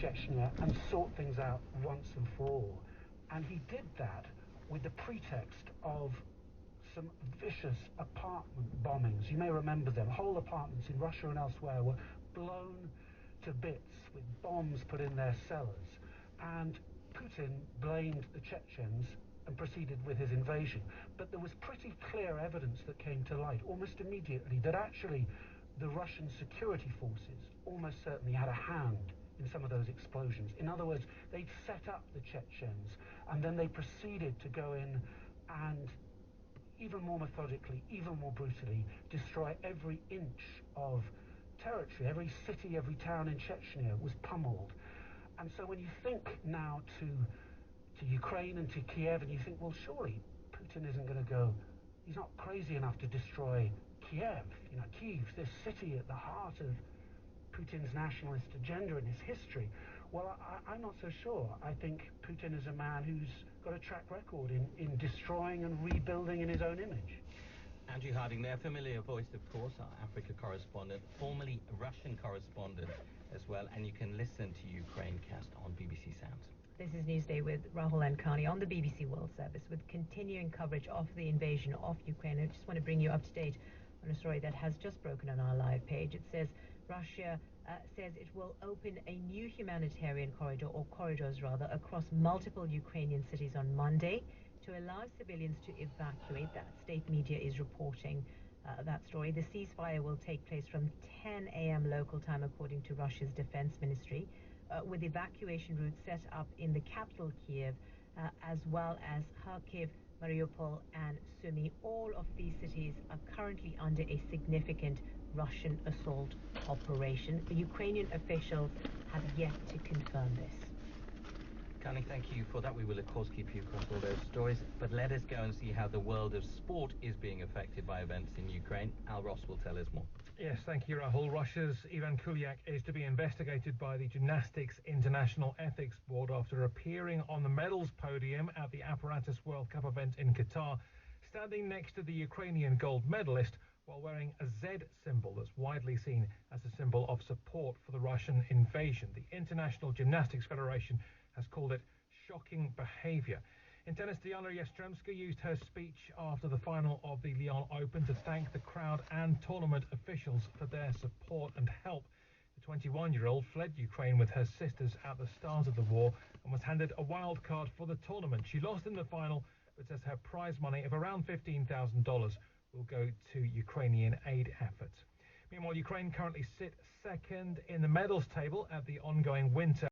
Chechnya and sort things out once and for all. And he did that with the pretext of some vicious apartment bombings. You may remember them. Whole apartments in Russia and elsewhere were blown to bits with bombs put in their cellars. And Putin blamed the Chechens and proceeded with his invasion. But there was pretty clear evidence that came to light almost immediately that actually the Russian security forces almost certainly had a hand in some of those explosions. In other words, they'd set up the Chechens and then they proceeded to go in and even more methodically, even more brutally, destroy every inch of territory. Every city, every town in Chechnya was pummeled. And so when you think now to Ukraine and to Kiev, and you think, well, surely Putin isn't going to go, he's not crazy enough to destroy Kiev. You know, Kiev, this city at the heart of Putin's nationalist agenda and his history. Well, I'm not so sure. I think Putin is a man who's got a track record in destroying and rebuilding in his own image. Andrew Harding there, familiar voice, of course, our Africa correspondent, formerly Russian correspondent as well, and you can listen to Ukrainecast on BBC Sounds. This is Newsday with Rahul and Kani on the BBC World Service with continuing coverage of the invasion of Ukraine. I just want to bring you up to date on a story that has just broken on our live page. It says Russia says it will open a new humanitarian corridor, or corridors rather, across multiple Ukrainian cities on Monday to allow civilians to evacuate. That state media is reporting that story. The ceasefire will take place from 10 a.m. local time, according to Russia's defense ministry, with evacuation routes set up in the capital Kiev, as well as Kharkiv, Mariupol and Sumy. All of these cities are currently under a significant Russian assault operation. The Ukrainian officials have yet to confirm this. Kani, thank you for that. We will, of course, keep you across all those stories. But let us go and see how the world of sport is being affected by events in Ukraine. Al Ross will tell us more. Yes, thank you, Rahul. Russia's Ivan Kuliak is to be investigated by the Gymnastics International Ethics Board after appearing on the medals podium at the Apparatus World Cup event in Qatar, standing next to the Ukrainian gold medalist while wearing a Z symbol that's widely seen as a symbol of support for the Russian invasion. The International Gymnastics Federation has called it shocking behavior. In tennis, Diana Yastremska used her speech after the final of the Lyon Open to thank the crowd and tournament officials for their support and help. The 21-year-old fled Ukraine with her sisters at the start of the war and was handed a wild card for the tournament. She lost in the final, but says her prize money of around $15,000 will go to Ukrainian aid efforts. Meanwhile, Ukraine currently sit second in the medals table at the ongoing winter